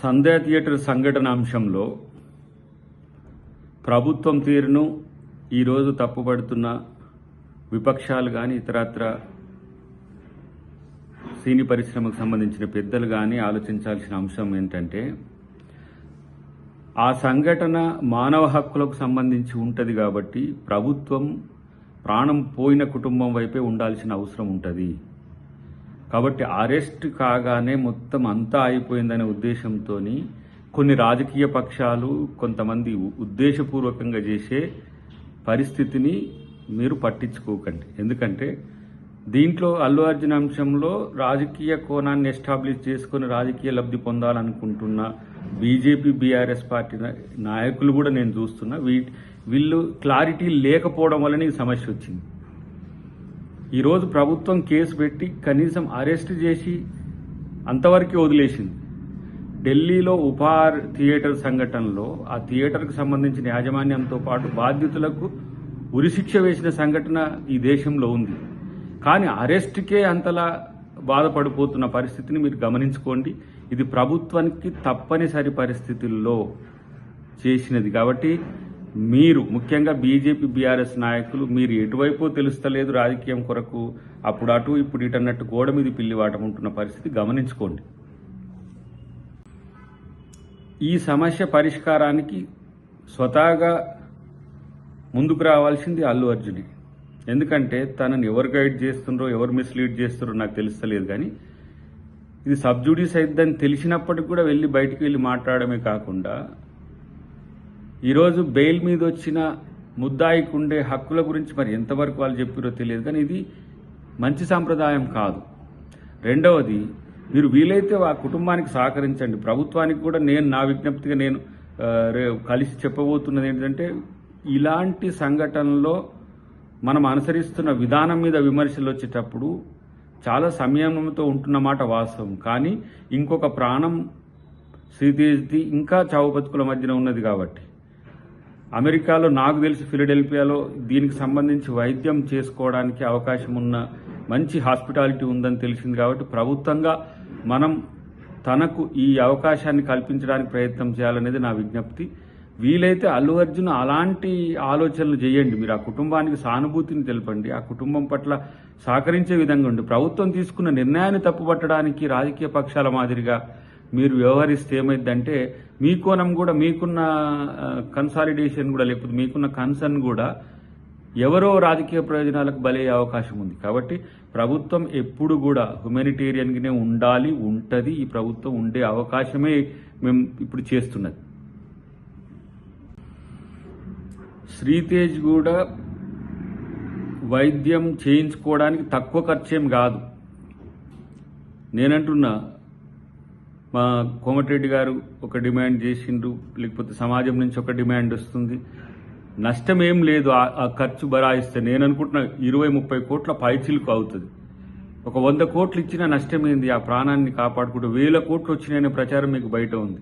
సంధ్యా theatre సంఘటన అంశంలో ప్రభుత్వం తీరును ఈరోజు తప్పుపడుతున్న విపక్షాలు కానీ ఇతరత్ర సినీ పరిశ్రమకు సంబంధించిన పెద్దలు కానీ ఆలోచించాల్సిన అంశం ఏంటంటే, ఆ సంఘటన మానవ హక్కులకు సంబంధించి ఉంటుంది కాబట్టి ప్రభుత్వం ప్రాణం పోయిన కుటుంబం వైపే ఉండాల్సిన అవసరం ఉంటుంది. కాబట్టి అరెస్ట్ కాగానే మొత్తం అంతా అయిపోయిందనే ఉద్దేశంతో కొన్ని రాజకీయ పక్షాలు కొంతమంది ఉద్దేశపూర్వకంగా చేసే పరిస్థితిని మీరు పట్టించుకోకండి. ఎందుకంటే దీంట్లో అల్లు అర్జున్ అంశంలో రాజకీయ కోణాన్ని ఎస్టాబ్లిష్ చేసుకుని రాజకీయ లబ్ధి పొందాలనుకుంటున్న బీజేపీ బీఆర్ఎస్ పార్టీ నాయకులు కూడా నేను చూస్తున్నా. వీళ్ళు క్లారిటీ లేకపోవడం వల్లనే ఈ సమస్య వచ్చింది. ఈరోజు ప్రభుత్వం కేసు పెట్టి కనీసం అరెస్ట్ చేసి అంతవరకు వదిలేసింది. ఢిల్లీలో ఉపహార్ థియేటర్ సంఘటనలో ఆ థియేటర్కు సంబంధించిన యాజమాన్యంతో పాటు బాధ్యతలకు ఉరిశిక్ష వేసిన సంఘటన ఈ దేశంలో ఉంది. కానీ అరెస్ట్కే అంతలా బాధపడిపోతున్న పరిస్థితిని మీరు గమనించుకోండి. ఇది ప్రభుత్వానికి తప్పనిసరి పరిస్థితుల్లో చేసినది. కాబట్టి మీరు ముఖ్యంగా బీజేపీ బీఆర్ఎస్ నాయకులు మీరు ఎటువైపో తెలుస్తలేదు రాజకీయం కొరకు, అప్పుడు అటు ఇప్పుడు ఇటు అన్నట్టు గోడ మీద పిల్లివాటం ఉంటున్న పరిస్థితి గమనించుకోండి. ఈ సమస్య పరిష్కారానికి స్వతహాగా ముందుకు రావాల్సింది అల్లు అర్జునే. ఎందుకంటే తనని ఎవరు గైడ్ చేస్తుండ్రో ఎవరు మిస్లీడ్ చేస్తుండ్రో నాకు తెలుస్తలేదు. కానీ ఇది సబ్జుడీస్ అయిద్దని తెలిసినప్పటికి కూడా వెళ్ళి బయటికి వెళ్ళి మాట్లాడమే కాకుండా ఈరోజు బెయిల్ మీద వచ్చిన ముద్దాయికి ఉండే హక్కుల గురించి మరి ఎంతవరకు వాళ్ళు చెప్పారో తెలియదు. కానీ ఇది మంచి సాంప్రదాయం కాదు. రెండవది, మీరు వీలైతే ఆ కుటుంబానికి సహకరించండి. ప్రభుత్వానికి కూడా నా విజ్ఞప్తిగా నేను కలిసి చెప్పబోతున్నది ఏంటంటే, ఇలాంటి సంఘటనలో మనం అనుసరిస్తున్న విధానం మీద విమర్శలు వచ్చేటప్పుడు చాలా సంయమనంతో ఉంటున్నమాట వాస్తవం. కానీ ఇంకొక ప్రాణం శ్రీతేజ్ది ఇంకా చావు బతుకుల మధ్యన ఉన్నది. కాబట్టి అమెరికాలో నాకు తెలిసి ఫిలడెల్ఫియాలో దీనికి సంబంధించి వైద్యం చేసుకోవడానికి అవకాశం ఉన్న మంచి హాస్పిటాలిటీ ఉందని తెలిసింది. కాబట్టి ప్రభుత్వంగా మనం తనకు ఈ అవకాశాన్ని కల్పించడానికి ప్రయత్నం చేయాలనేది నా విజ్ఞప్తి. వీలైతే అల్లు అర్జున్ అలాంటి ఆలోచనలు చేయండి. మీరు ఆ కుటుంబానికి సానుభూతిని తెలపండి, ఆ కుటుంబం పట్ల సహకరించే విధంగా ఉండి ప్రభుత్వం తీసుకున్న నిర్ణయాన్ని తప్పుపట్టడానికి రాజకీయ పక్షాల మాదిరిగా మీరు వ్యవహరిస్తే ఏమైందంటే మీ కోణం కూడా, మీకున్న కన్సాలిడేషన్ కూడా, లేకపోతే మీకున్న కన్సర్న్ కూడా ఎవరో రాజకీయ ప్రయోజనాలకు బలయ్యే అవకాశం ఉంది. కాబట్టి ప్రభుత్వం ఎప్పుడు కూడా హ్యుమానిటేరియన్గానే ఉండాలి, ఉంటుంది. ఈ ప్రభుత్వం ఉండే అవకాశమే మేము ఇప్పుడు చేస్తున్నది. శ్రీతేజ్ కూడా వైద్యం చేయించుకోవడానికి తక్కువ ఖర్చేం కాదు. నేనంటున్నా, మా కోమటిరెడ్డి గారు ఒక డిమాండ్ చేసిండ్రు, లేకపోతే సమాజం నుంచి ఒక డిమాండ్ వస్తుంది. నష్టం ఏం లేదు ఆ ఖర్చు బరాయిస్తే. నేను అనుకుంటున్నా 20-30 కోట్ల పైచిలుకు అవుతుంది. ఒక 100 కోట్లు ఇచ్చినా నష్టం ఏంది? ఆ ప్రాణాన్ని కాపాడుకుంటూ 1000 కోట్లు వచ్చినాయనే ప్రచారం మీకు బయట ఉంది.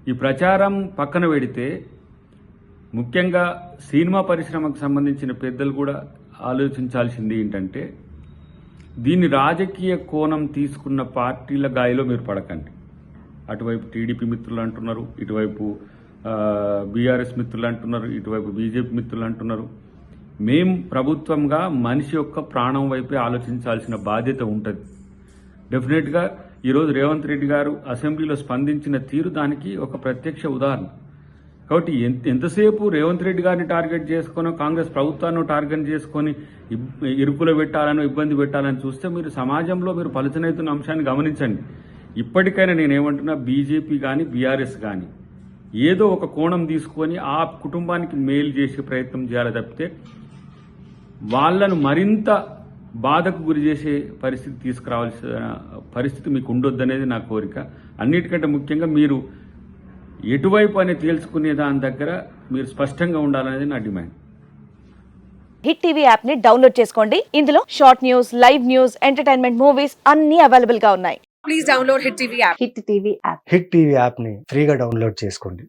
ఈ ప్రచారం పక్కన పెడితే ముఖ్యంగా సినిమా పరిశ్రమకు సంబంధించిన పెద్దలు కూడా ఆలోచించాల్సింది ఏంటంటే, దీన్ని రాజకీయ కోణం తీసుకున్న పార్టీల గాయలో మీరు పడకండి. అటువైపు టీడీపీ మిత్రులు అంటున్నారు, ఇటువైపు బీఆర్ఎస్ మిత్రులు అంటున్నారు, ఇటువైపు బీజేపీ మిత్రులు అంటున్నారు. మేం ప్రభుత్వంగా మనిషి యొక్క ప్రాణం వైపే ఆలోచించాల్సిన బాధ్యత ఉంటుంది. డెఫినెట్గా ఈరోజు రేవంత్ రెడ్డి గారు అసెంబ్లీలో స్పందించిన తీరు దానికి ఒక ప్రత్యక్ష ఉదాహరణ. కాబట్టి ఎంతసేపు రేవంత్ రెడ్డి గారిని టార్గెట్ చేసుకొని, కాంగ్రెస్ ప్రభుత్వాన్ని టార్గెట్ చేసుకొని ఇరుకులో పెట్టాలని, ఇబ్బంది పెట్టాలని చూస్తే మీరు సమాజంలో మీరు పలుచనవుతున్న అంశాన్ని గమనించండి. ఇప్పటికైనా నేనేమంటున్నా, బీజేపీ కానీ బీఆర్ఎస్ కానీ ఏదో ఒక కోణం తీసుకొని ఆ కుటుంబానికి మేలు చేసే ప్రయత్నం చేయాలి తప్పితే వాళ్లను మరింత బాధకు గురి చేసే పరిస్థితి తీసుకురావాల్సిన పరిస్థితి మీకు ఉండొద్దనేది నా కోరిక. అన్నిటికంటే ముఖ్యంగా మీరు ఎటువైపు అని తేల్చుకునే దాని దగ్గర మీరు స్పష్టంగా ఉండాలనేది నా డిమాండ్. హిట్ టీవీ యాప్ ని డౌన్లోడ్ చేసుకోండి. ఇందులో short news, live news, entertainment movies అన్ని అవైలబుల్ గా ఉన్నాయి. Please download hit TV app. Hit TV app ని ఫ్రీగా డౌన్లోడ్ చేసుకోండి.